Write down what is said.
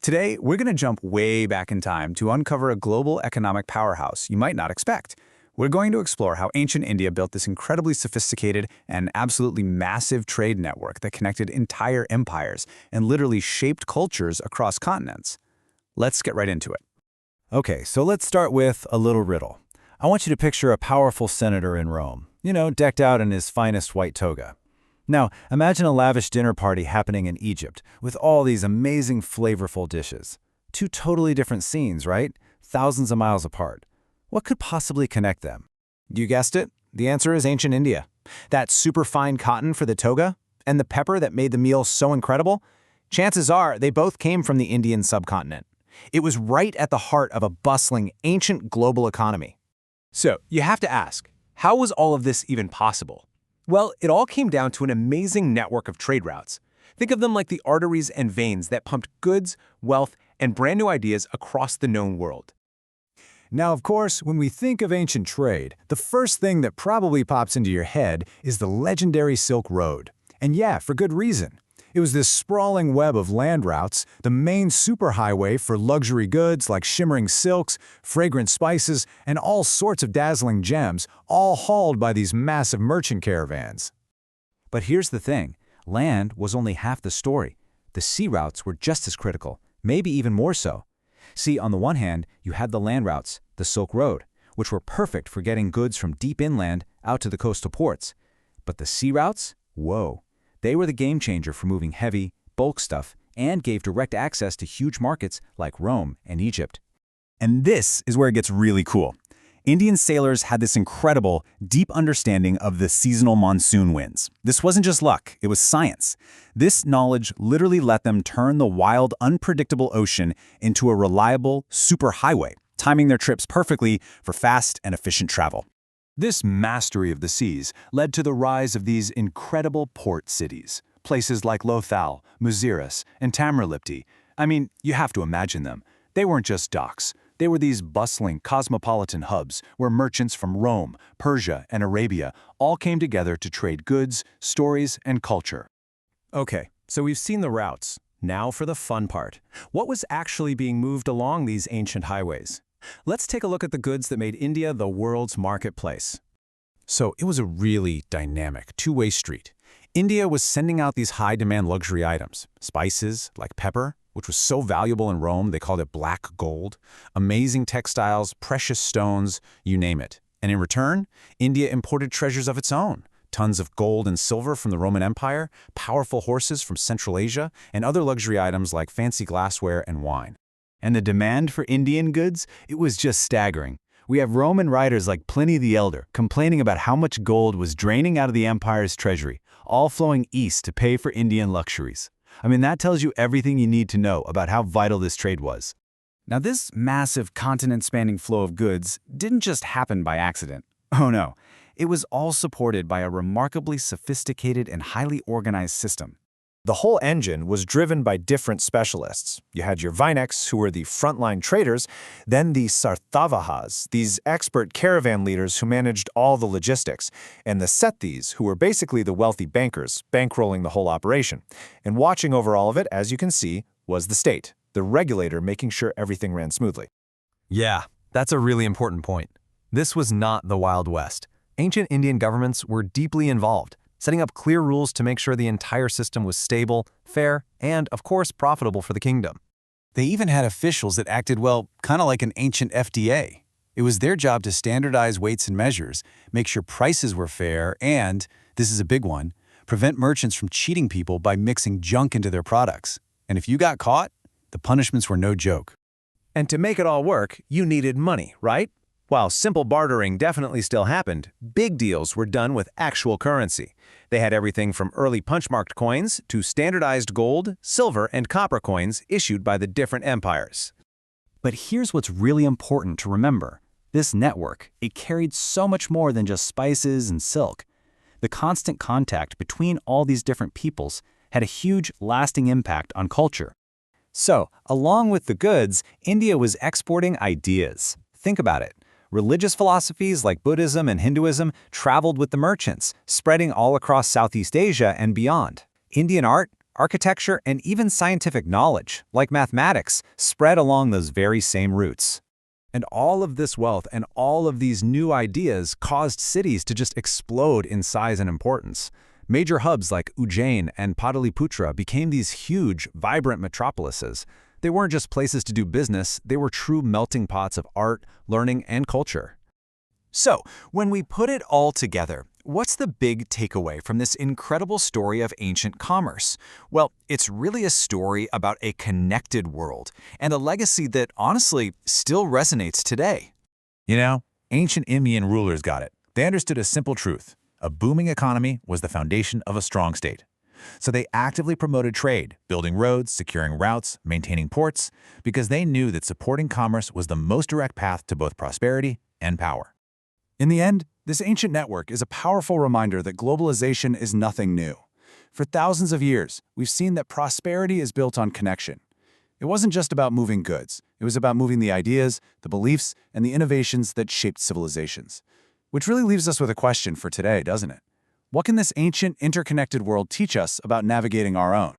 Today, we're going to jump way back in time to uncover a global economic powerhouse you might not expect. We're going to explore how ancient India built this incredibly sophisticated and absolutely massive trade network that connected entire empires and literally shaped cultures across continents. Let's get right into it. Okay, so let's start with a little riddle. I want you to picture a powerful senator in Rome, decked out in his finest white toga. Now, imagine a lavish dinner party happening in Egypt with all these amazing, flavorful dishes. Two totally different scenes, right? Thousands of miles apart. What could possibly connect them? You guessed it. The answer is ancient India. That super fine cotton for the toga and the pepper that made the meal so incredible, chances are they both came from the Indian subcontinent. It was right at the heart of a bustling, ancient global economy. So, you have to ask, how was all of this even possible? Well, it all came down to an amazing network of trade routes. Think of them like the arteries and veins that pumped goods, wealth, and brand new ideas across the known world. Now, of course, when we think of ancient trade, the first thing that probably pops into your head is the legendary Silk Road. And yeah, for good reason. It was this sprawling web of land routes, the main superhighway for luxury goods like shimmering silks, fragrant spices, and all sorts of dazzling gems, all hauled by these massive merchant caravans. But here's the thing, land was only half the story. The sea routes were just as critical, maybe even more so. See, on the one hand, you had the land routes, the Silk Road, which were perfect for getting goods from deep inland out to the coastal ports. But the sea routes? Whoa. They were the game changer for moving heavy, bulk stuff and gave direct access to huge markets like Rome and Egypt. And this is where it gets really cool. Indian sailors had this incredible, deep understanding of the seasonal monsoon winds. This wasn't just luck, it was science. This knowledge literally let them turn the wild, unpredictable ocean into a reliable superhighway, timing their trips perfectly for fast and efficient travel. This mastery of the seas led to the rise of these incredible port cities, places like Lothal, Muziris, and Tamralipti. I mean, you have to imagine them. They weren't just docks. They were these bustling, cosmopolitan hubs where merchants from Rome, Persia, and Arabia all came together to trade goods, stories, and culture. Okay, so we've seen the routes. Now for the fun part. What was actually being moved along these ancient highways? Let's take a look at the goods that made India the world's marketplace. So it was a really dynamic, two-way street. India was sending out these high-demand luxury items, spices like pepper, which was so valuable in Rome they called it black gold, amazing textiles, precious stones, you name it. And in return, India imported treasures of its own, tons of gold and silver from the Roman Empire, powerful horses from Central Asia, and other luxury items like fancy glassware and wine. And the demand for Indian goods, it was just staggering. We have Roman writers like Pliny the Elder complaining about how much gold was draining out of the empire's treasury, all flowing east to pay for Indian luxuries. I mean, that tells you everything you need to know about how vital this trade was. Now, this massive continent-spanning flow of goods didn't just happen by accident. Oh no, it was all supported by a remarkably sophisticated and highly organized system. The whole engine was driven by different specialists. You had your Vineks, who were the frontline traders, then the Sarthavahas, these expert caravan leaders who managed all the logistics, and the Sethis, who were basically the wealthy bankers, bankrolling the whole operation. And watching over all of it, as you can see, was the state, the regulator making sure everything ran smoothly. Yeah, that's a really important point. This was not the Wild West. Ancient Indian governments were deeply involved, setting up clear rules to make sure the entire system was stable, fair, and, of course, profitable for the kingdom. They even had officials that acted, well, kind of like an ancient FDA. It was their job to standardize weights and measures, make sure prices were fair, and, this is a big one, prevent merchants from cheating people by mixing junk into their products. And if you got caught, the punishments were no joke. And to make it all work, you needed money, right? While simple bartering definitely still happened, big deals were done with actual currency. They had everything from early punch-marked coins to standardized gold, silver, and copper coins issued by the different empires. But here's what's really important to remember. This network, it carried so much more than just spices and silk. The constant contact between all these different peoples had a huge, lasting impact on culture. So, along with the goods, India was exporting ideas. Think about it. Religious philosophies like Buddhism and Hinduism traveled with the merchants, spreading all across Southeast Asia and beyond. Indian art, architecture, and even scientific knowledge, like mathematics, spread along those very same routes. And all of this wealth and all of these new ideas caused cities to just explode in size and importance. Major hubs like Ujjain and Pataliputra became these huge, vibrant metropolises. They weren't just places to do business, they were true melting pots of art, learning, and culture. So, when we put it all together, what's the big takeaway from this incredible story of ancient commerce? Well, it's really a story about a connected world and a legacy that, honestly, still resonates today. You know, ancient Indian rulers got it. They understood a simple truth. A booming economy was the foundation of a strong state. So they actively promoted trade, building roads, securing routes, maintaining ports, because they knew that supporting commerce was the most direct path to both prosperity and power. In the end, this ancient network is a powerful reminder that globalization is nothing new. For thousands of years, we've seen that prosperity is built on connection. It wasn't just about moving goods. It was about moving the ideas, the beliefs, and the innovations that shaped civilizations. Which really leaves us with a question for today, doesn't it? What can this ancient, interconnected world teach us about navigating our own?